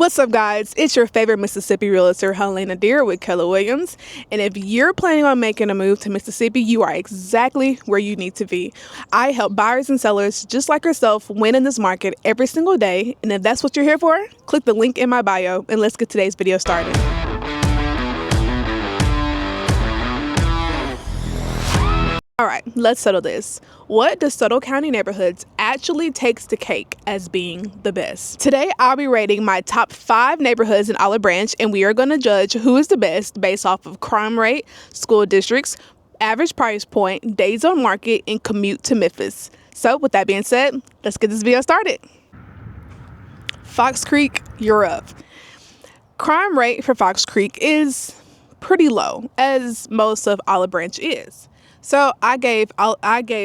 What's up, guys? It's your favorite Mississippi realtor, Helanna with Keller Williams. And if you're planning on making a move to Mississippi, you are exactly where you need to be. I help buyers and sellers just like yourself win in this market every single day. And if that's what you're here for, click the link in my bio and let's get today's video started. All right, let's settle this. What Desoto County neighborhoods actually takes the cake as being the best? Today, I'll be rating my top 5 neighborhoods in Olive Branch, and we are going to judge who is the best based off of crime rate, school districts, average price point, days on market, and commute to Memphis. So with that being said, let's get this video started. Fox Creek, you're up. Crime rate for Fox Creek is pretty low, as most of Olive Branch is. So I gave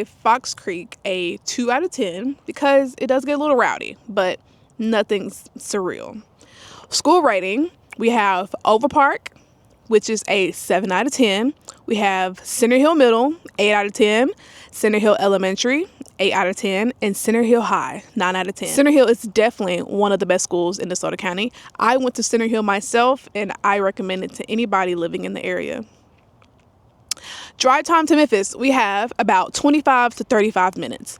Fox Creek a 2 out of 10 because it does get a little rowdy, but nothing's surreal. School rating, we have Overpark, which is a 7 out of 10. We have Center Hill Middle, 8 out of 10. Center Hill Elementary, 8 out of 10. And Center Hill High, 9 out of 10. Center Hill is definitely one of the best schools in Desoto County. I went to Center Hill myself, and I recommend it to anybody living in the area. Drive time to Memphis, we have about 25 to 35 minutes.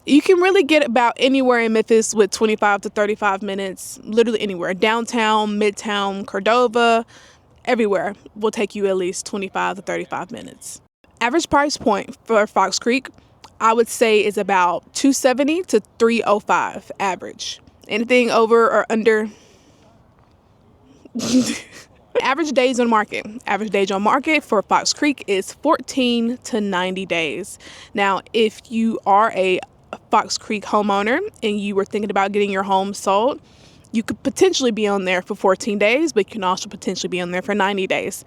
You can really get about anywhere in Memphis with 25 to 35 minutes, literally anywhere. Downtown, Midtown, Cordova, everywhere will take you at least 25 to 35 minutes. Average price point for Fox Creek, I would say, is about $270 to $305 average. Anything over or under... Average days on market. Average days on market for Fox Creek is 14 to 90 days. Now, if you are a Fox Creek homeowner and you were thinking about getting your home sold, you could potentially be on there for 14 days, but you can also potentially be on there for 90 days.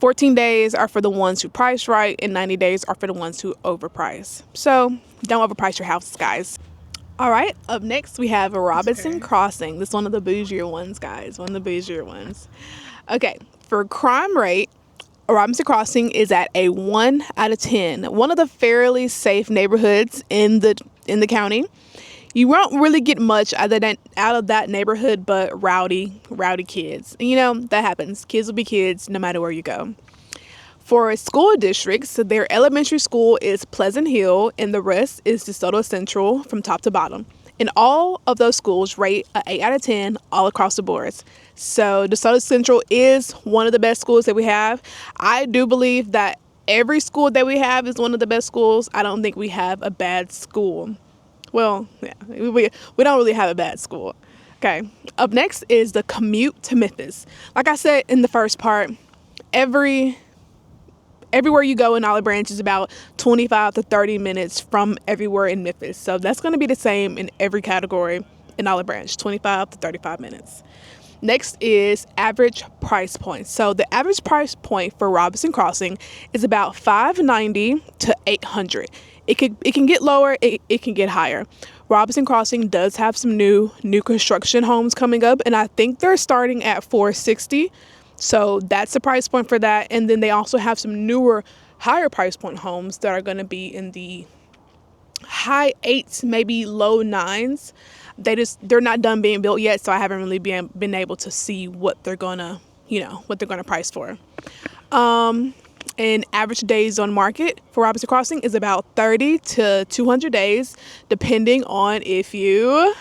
14 days are for the ones who price right, and 90 days are for the ones who overprice. So don't overprice your houses, guys. All right, up next we have Robinson Crossing. This is one of the bougier ones, guys. One of the bougier ones. Okay, for crime rate, Robinson Crossing is at a 1 out of 10. One of the fairly safe neighborhoods in the county. You won't really get much out of that neighborhood, but rowdy kids. And you know, that happens. Kids will be kids no matter where you go. For school districts, their elementary school is Pleasant Hill, and the rest is DeSoto Central from top to bottom. And all of those schools rate an 8 out of 10 all across the boards. So DeSoto Central is one of the best schools that we have. I do believe that every school that we have is one of the best schools. I don't think we have a bad school. Well, yeah, we don't really have a bad school. Okay, up next is the commute to Memphis. Like I said in the first part, everywhere you go in Olive Branch is about 25 to 30 minutes from everywhere in Memphis. So that's going to be the same in every category in Olive Branch, 25 to 35 minutes. Next is average price point. So the average price point for Robinson Crossing is about $590 to $800. It can get lower, it can get higher. Robinson Crossing does have some new construction homes coming up, and I think they're starting at $460. So that's the price point for that. And then they also have some newer, higher price point homes that are going to be in the high 8s, maybe low 9s. They're not done being built yet, so I haven't really been able to see what they're gonna price for. And average days on market for Robinson Crossing is about 30 to 200 days, depending on if you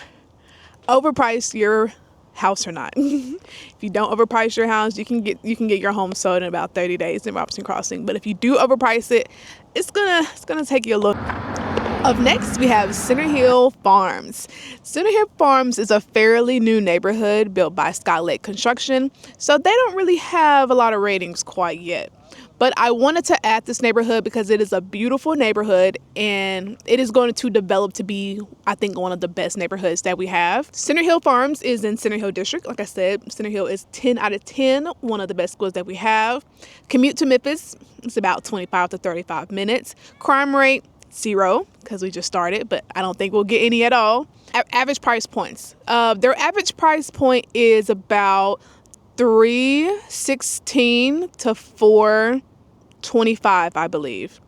overprice your house or not. If you don't overprice your house, you can get your home sold in about 30 days in Robinson Crossing. But if you do overprice it, it's gonna take you a little. Up next, we have Center Hill Farms. Center Hill Farms is a fairly new neighborhood built by Skylight Construction, so they don't really have a lot of ratings quite yet. But I wanted to add this neighborhood because it is a beautiful neighborhood, and it is going to develop to be, I think, one of the best neighborhoods that we have. Center Hill Farms is in Center Hill District. Like I said, Center Hill is 10 out of 10, one of the best schools that we have. Commute to Memphis is about 25 to 35 minutes. Crime rate, 0, because we just started, but I don't think we'll get any at all. Average price points. Their average price point is about $316 to $425, I believe.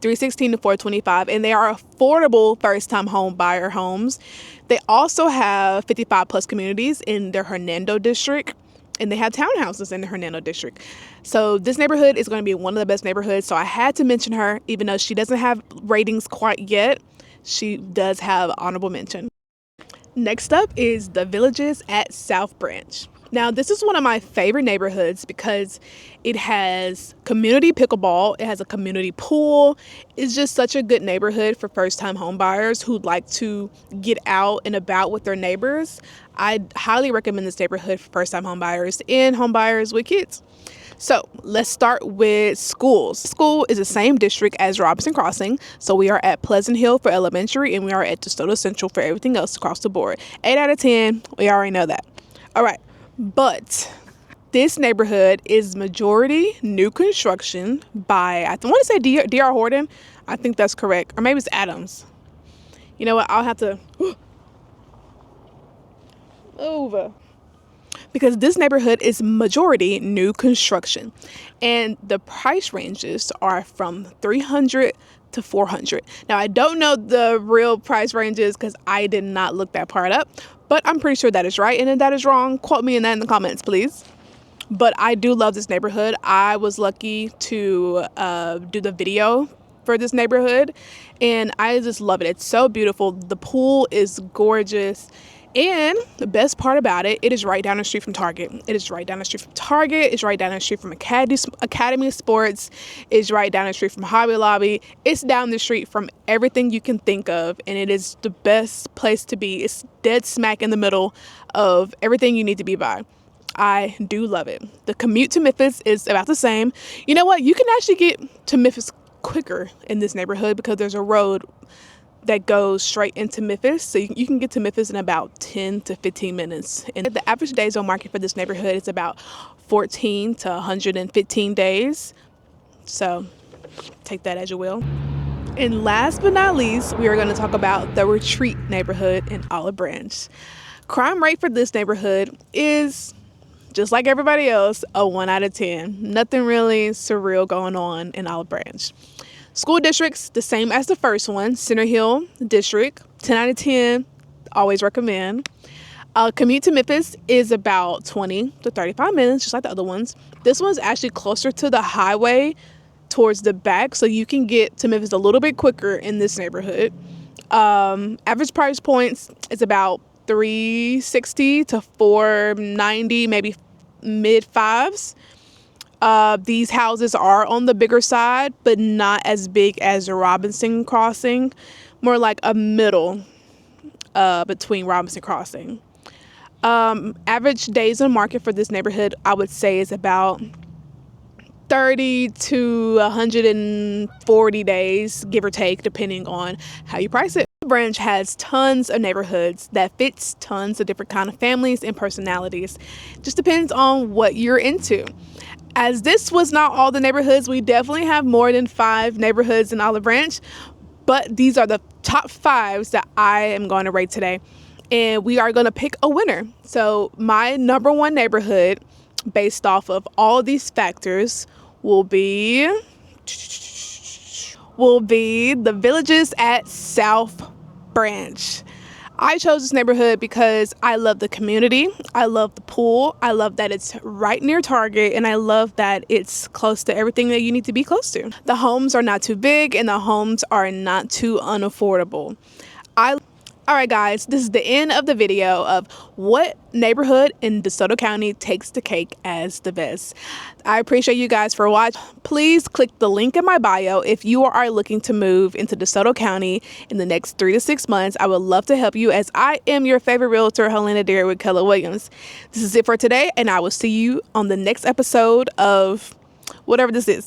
$316 to $425, and they are affordable first-time home buyer homes. They also have 55 plus communities in their Hernando district, and they have townhouses in the Hernando district. So this neighborhood is going to be one of the best neighborhoods. So I had to mention her, even though she doesn't have ratings quite yet. She does have honorable mention. Next up is the Villages at South Branch. Now, this is one of my favorite neighborhoods because it has community pickleball, it has a community pool. It's just such a good neighborhood for first-time home buyers who'd like to get out and about with their neighbors. I highly recommend this neighborhood for first-time home buyers and home buyers with kids. So let's start with schools. School is the same district as Robinson Crossing. So we are at Pleasant Hill for elementary, and we are at Desoto Central for everything else across the board. 8 out of 10, we already know that. All right, but this neighborhood is majority new construction by, I want to say D.R. Horton. I think that's correct. Or maybe it's Adams. You know what? I'll have to move. Because this neighborhood is majority new construction, and the price ranges are from $300 to $400. Now, I don't know the real price ranges because I did not look that part up, but I'm pretty sure that is right, and if that is wrong, quote me in that in the comments, please. But I do love this neighborhood. I was lucky to do the video for this neighborhood, and I just love it. It's so beautiful. The pool is gorgeous. And the best part about it, it is right down the street from Target. It is right down the street from Target. It's right down the street from Academy Sports. It's right down the street from Hobby Lobby. It's down the street from everything you can think of. And it is the best place to be. It's dead smack in the middle of everything you need to be by. I do love it. The commute to Memphis is about the same. You know what? You can actually get to Memphis quicker in this neighborhood because there's a road that goes straight into Memphis. So you can get to Memphis in about 10 to 15 minutes. And the average days on market for this neighborhood is about 14 to 115 days. So take that as you will. And last but not least, we are going to talk about the Retreat neighborhood in Olive Branch. Crime rate for this neighborhood is, just like everybody else, a 1 out of 10. Nothing really surreal going on in Olive Branch. School districts, the same as the first one. Center Hill District, 10 out of 10, always recommend. Commute to Memphis is about 20 to 35 minutes, just like the other ones. This one's actually closer to the highway towards the back, so you can get to Memphis a little bit quicker in this neighborhood. Average price points is about $360 to $490, maybe mid fives. These houses are on the bigger side, but not as big as the Robinson Crossing, more like a middle between Robinson Crossing. Average days on market for this neighborhood, I would say, is about 30 to 140 days, give or take, depending on how you price it. Branch has tons of neighborhoods that fits tons of different kind of families and personalities. Just depends on what you're into. As this was not all the neighborhoods, we definitely have more than 5 neighborhoods in Olive Branch, but these are the top 5s that I am going to rate today, and we are going to pick a winner. So my number one neighborhood, based off of all these factors, will be the Villages at South Branch. I chose this neighborhood because I love the community, I love the pool, I love that it's right near Target, and I love that it's close to everything that you need to be close to. The homes are not too big, and the homes are not too unaffordable. All right, guys, this is the end of the video of what neighborhood in DeSoto County takes the cake as the best. I appreciate you guys for watching. Please click the link in my bio if you are looking to move into DeSoto County in the next 3 to 6 months. I would love to help you, as I am your favorite realtor, Helanna with Keller Williams. This is it for today, and I will see you on the next episode of whatever this is.